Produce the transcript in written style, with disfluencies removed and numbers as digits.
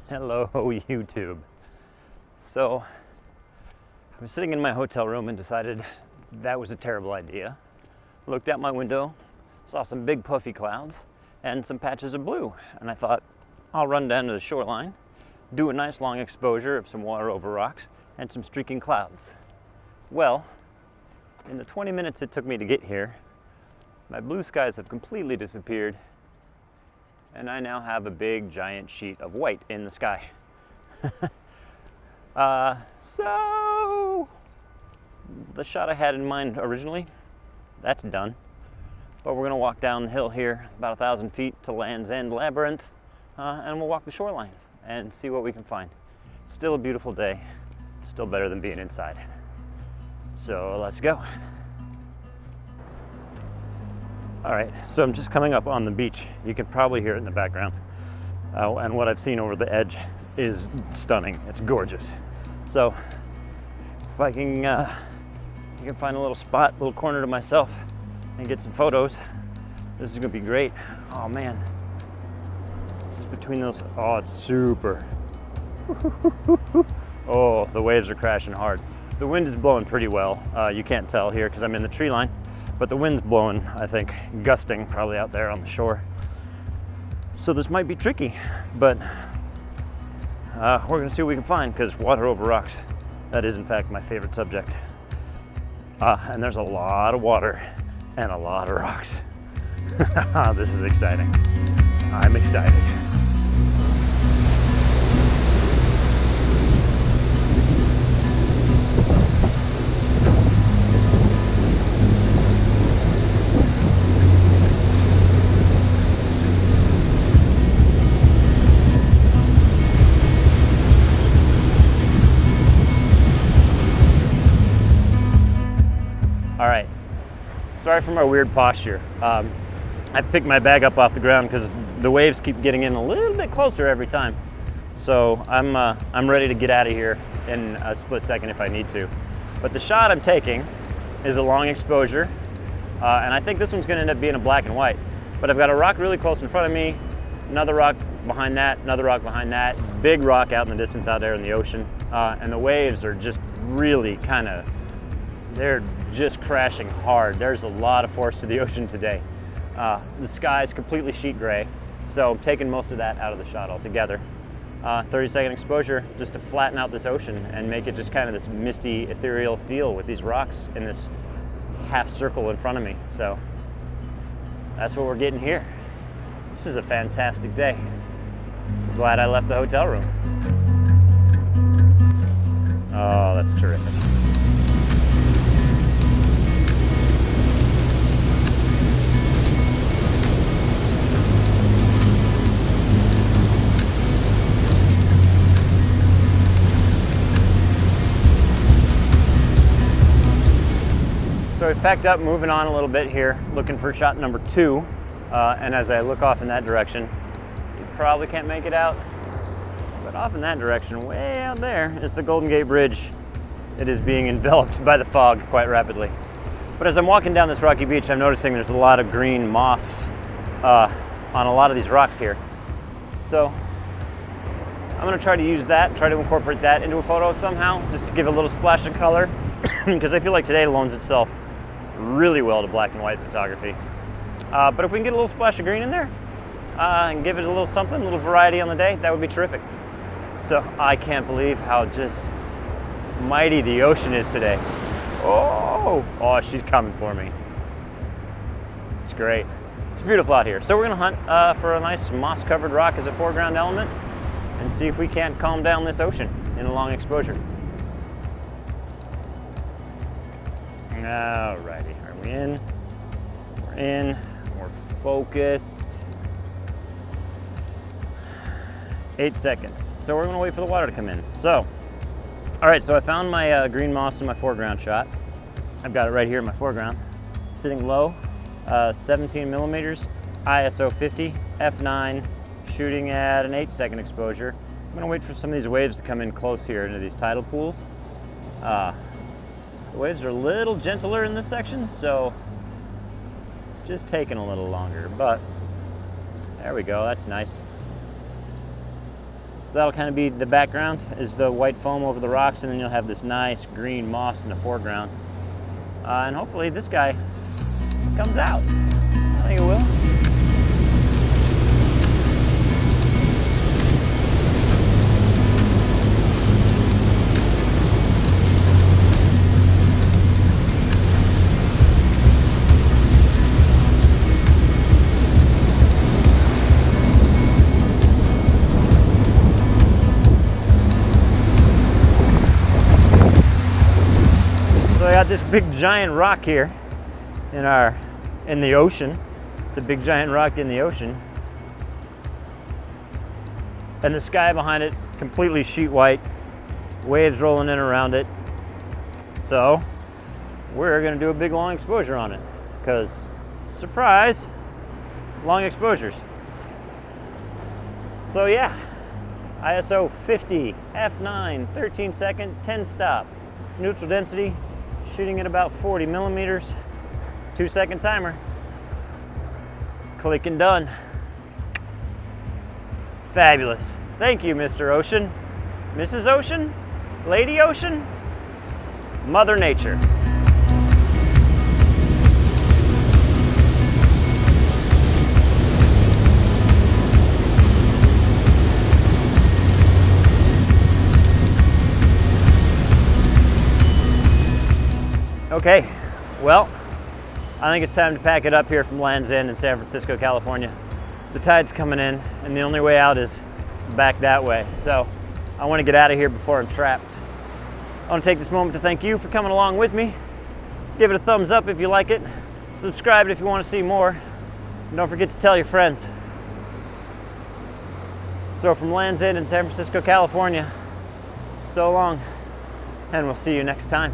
Hello, YouTube. So, I was sitting in my hotel room and decided that was a terrible idea. Looked out my window, saw some big puffy clouds and some patches of blue, and I thought, I'll run down to the shoreline, do a nice long exposure of some water over rocks and some streaking clouds. Well, in the 20 minutes it took me to get here, my blue skies have completely disappeared, and I now have a big giant sheet of white in the sky. So the shot I had in mind originally, that's done. But we're gonna walk down the hill here about 1,000 feet to Land's End Labyrinth, and we'll walk the shoreline and see what we can find. Still a beautiful day, still better than being inside. So let's go. All right, so I'm just coming up on the beach. You can probably hear it in the background. And what I've seen over the edge is stunning. It's gorgeous. So if I can, find a little spot, little corner to myself and get some photos, this is gonna be great. Oh man, just between those, oh, it's super. Oh, the waves are crashing hard. The wind is blowing pretty well. You can't tell here because I'm in the tree line. But the wind's blowing, I think, gusting probably out there on the shore. So this might be tricky, but we're gonna see what we can find, because water over rocks, that is in fact my favorite subject. And there's a lot of water and a lot of rocks. This is exciting. I'm excited. All right, sorry for my weird posture. I picked my bag up off the ground because the waves keep getting in a little bit closer every time. So I'm ready to get out of here in a split second if I need to. But the shot I'm taking is a long exposure, and I think this one's gonna end up being a black and white. But I've got a rock really close in front of me, another rock behind that, another rock behind that, big rock out in the distance out there in the ocean, and the waves are just really they're just crashing hard. There's a lot of force to the ocean today. The sky is completely sheet gray, so I'm taking most of that out of the shot altogether. 30-second exposure just to flatten out this ocean and make it just kind of this misty, ethereal feel with these rocks in this half circle in front of me. So that's what we're getting here. This is a fantastic day. I'm glad I left the hotel room. Oh, that's terrific. So we packed up, moving on a little bit here, looking for shot number 2. And as I look off in that direction, you probably can't make it out, but off in that direction, way out there, is the Golden Gate Bridge. It is being enveloped by the fog quite rapidly. But as I'm walking down this rocky beach, I'm noticing there's a lot of green moss on a lot of these rocks here. So I'm gonna try to use that, try to incorporate that into a photo somehow, just to give a little splash of color, because I feel like today loans itself really well to black and white photography. But if we can get a little splash of green in there and give it a little something, a little variety on the day, that would be terrific. So I can't believe how just mighty the ocean is today. Oh, she's coming for me. It's great. It's beautiful out here. So we're gonna hunt for a nice moss-covered rock as a foreground element and see if we can't calm down this ocean in a long exposure. Alrighty, are we in? We're in, we're focused. 8 seconds. So we're gonna wait for the water to come in. So, all right, so I found my green moss in my foreground shot. I've got it right here in my foreground. Sitting low, 17 millimeters, ISO 50, f9, shooting at an 8-second exposure. I'm gonna wait for some of these waves to come in close here into these tidal pools. The waves are a little gentler in this section, so it's just taking a little longer, but there we go, that's nice. So that'll kind of be the background, is the white foam over the rocks, and then you'll have this nice green moss in the foreground. And hopefully this guy comes out. I think it will. So I got this big giant rock here in the ocean. It's a big giant rock in the ocean. And the sky behind it completely sheet white, waves rolling in around it. So we're gonna do a big long exposure on it, because surprise, long exposures. So yeah, ISO 50, f9, 13 second, 10 stop, neutral density, shooting at about 40 millimeters, 2-second timer. Click and done. Fabulous. Thank you, Mr. Ocean, Mrs. Ocean, Lady Ocean, Mother Nature. Okay, well, I think it's time to pack it up here from Land's End in San Francisco, California. The tide's coming in, and the only way out is back that way. So I want to get out of here before I'm trapped. I want to take this moment to thank you for coming along with me. Give it a thumbs up if you like it. Subscribe if you want to see more. And don't forget to tell your friends. So from Land's End in San Francisco, California, so long, and we'll see you next time.